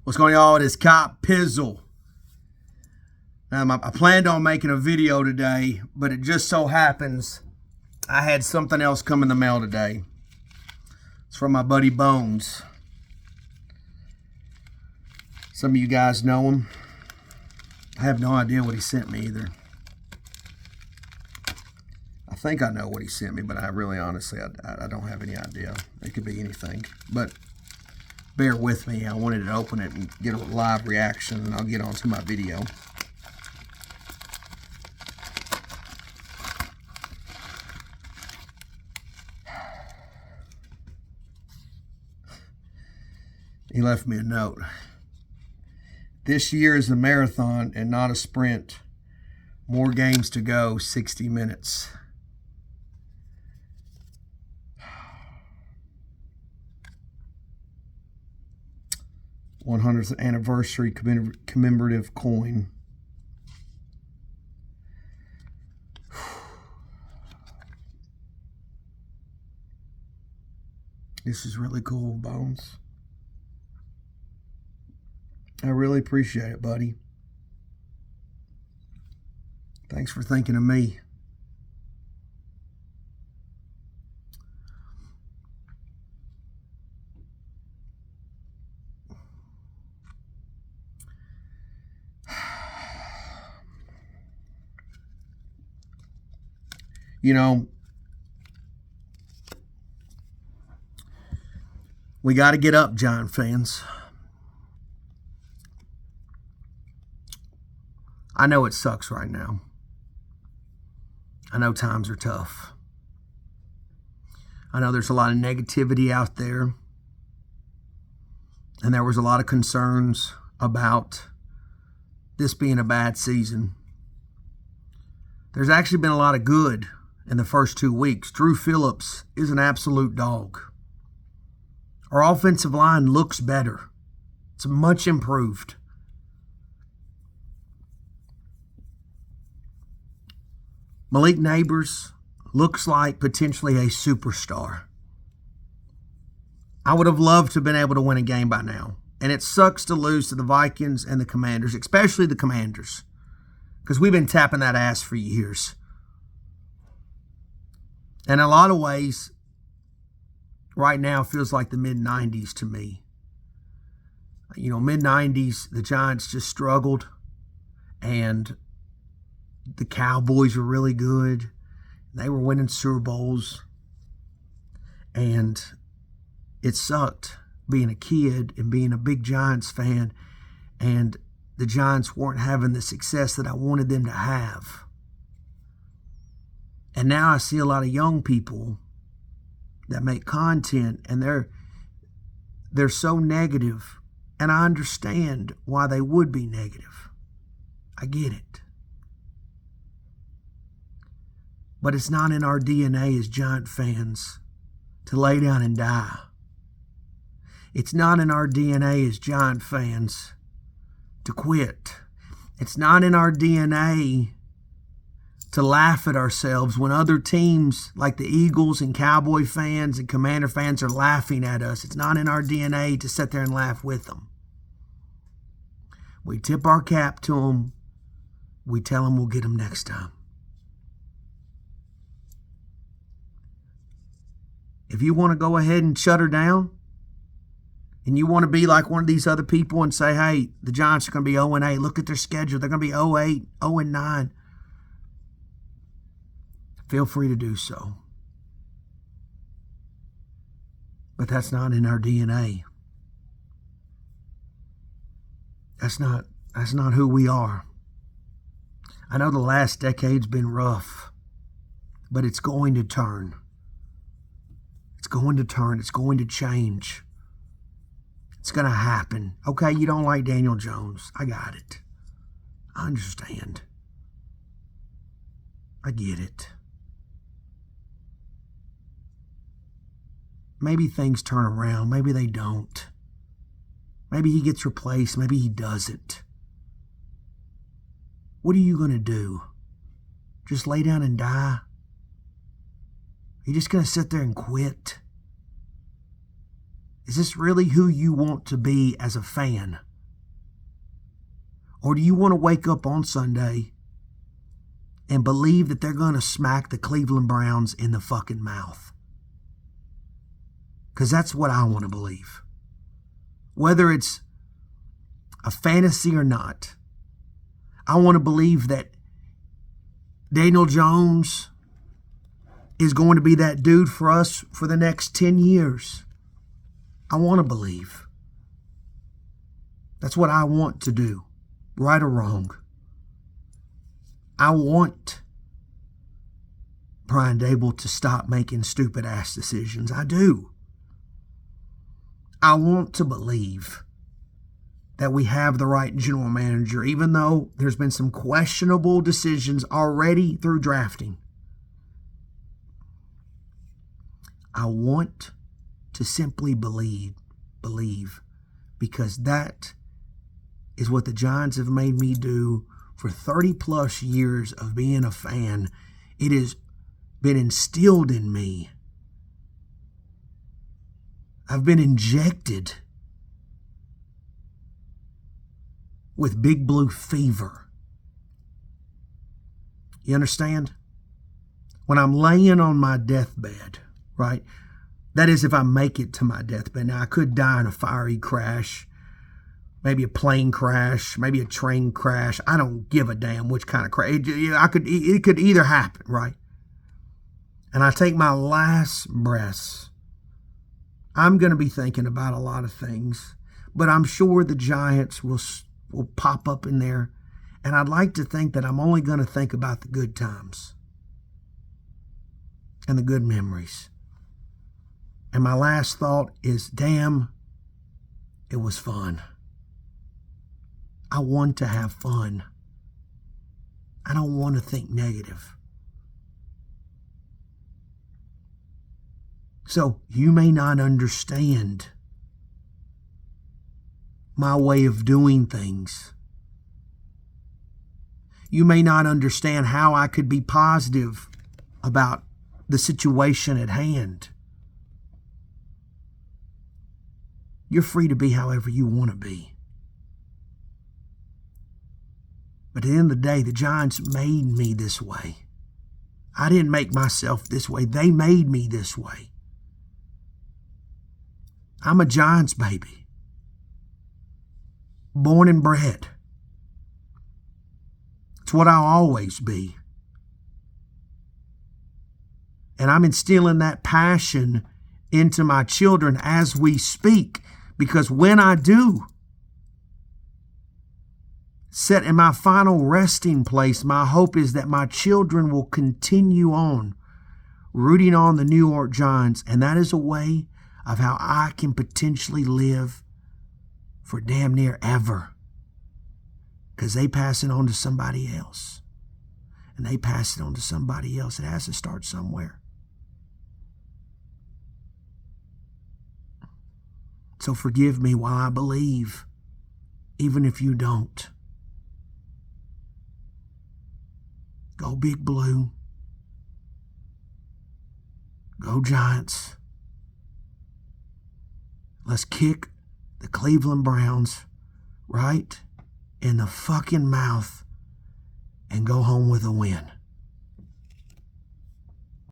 What's going on, y'all? It is Cop Pizzle. I planned on making a video today, but it just so happens I had something else come in the mail today. It's from my buddy Bones. Some of you guys know him. I have no idea what he sent me either. I think I know what he sent me, but I really honestly, I don't have any idea. It could be anything, but bear with me. I wanted to open it and get a live reaction, and I'll get on to my video. He left me a note. This year is a marathon and not a sprint. More games to go, 60 minutes. #100th anniversary commemorative coin. This is really cool, Bones. I really appreciate it, buddy. Thanks for thinking of me. You know, we got to get up, Giant fans. I know it sucks right now. I know times are tough. I know there's a lot of negativity out there. And there was a lot of concerns about this being a bad season. There's actually been a lot of good in the first 2 weeks. Drew Phillips is an absolute dog. Our offensive line looks better. It's much improved. Malik Neighbors looks like potentially a superstar. I would have loved to have been able to win a game by now. And it sucks to lose to the Vikings and the Commanders, especially the Commanders, because we've been tapping that ass for years. And in a lot of ways, right now feels like the mid-90s to me. You know, mid-90s, the Giants just struggled, and the Cowboys were really good. They were winning Super Bowls, and it sucked being a kid and being a big Giants fan, and the Giants weren't having the success that I wanted them to have. And now I see a lot of young people that make content, and they're so negative, and I understand why they would be negative. I get it. But it's not in our DNA as Giant fans to lay down and die. It's not in our DNA as Giant fans to quit. It's not in our DNA to laugh at ourselves when other teams like the Eagles and Cowboy fans and Commander fans are laughing at us. It's not in our DNA to sit there and laugh with them. We tip our cap to them. We tell them we'll get them next time. If you want to go ahead and shut her down, and you want to be like one of these other people and say, hey, the Giants are going to be 0-8. Look at their schedule. They're going to be 0-8, 0-9. Feel free to do so. But that's not in our DNA. That's not who we are. I know the last decade's been rough, but it's going to turn. It's going to turn. It's going to change. It's going to happen. Okay, you don't like Daniel Jones. I got it. I understand. I get it. Maybe things turn around. Maybe they don't. Maybe he gets replaced. Maybe he doesn't. What are you going to do? Just lay down and die? You're just going to sit there and quit? Is this really who you want to be as a fan? Or do you want to wake up on Sunday and believe that they're going to smack the Cleveland Browns in the fucking mouth? Because that's what I want to believe. Whether it's a fantasy or not, I want to believe that Daniel Jones is going to be that dude for us for the next 10 years. I want to believe. That's what I want to do, right or wrong. I want Brian Dable to stop making stupid ass decisions. I do. I want to believe that we have the right general manager, even though there's been some questionable decisions already through drafting. I want to simply believe, because that is what the Giants have made me do for 30 plus years of being a fan. It has been instilled in me. I've been injected with Big Blue fever. You understand? When I'm laying on my deathbed, right? That is if I make it to my deathbed. Now, I could die in a fiery crash, maybe a plane crash, maybe a train crash. I don't give a damn which kind of crash. It could either happen, right? And I take my last breaths. I'm going to be thinking about a lot of things, but I'm sure the Giants will pop up in there. And I'd like to think that I'm only going to think about the good times and the good memories. And my last thought is, damn, it was fun. I want to have fun. I don't want to think negative. So you may not understand my way of doing things. You may not understand how I could be positive about the situation at hand. You're free to be however you want to be. But at the end of the day, the Giants made me this way. I didn't make myself this way. They made me this way. I'm a Giants baby. Born and bred. It's what I'll always be. And I'm instilling that passion into my children as we speak. Because when I do set in my final resting place, my hope is that my children will continue on rooting on the New York Giants. And that is a way of how I can potentially live for damn near ever. Because they pass it on to somebody else. And they pass it on to somebody else. It has to start somewhere. So forgive me while I believe, even if you don't. Go Big Blue. Go Giants. Let's kick the Cleveland Browns right in the fucking mouth and go home with a win.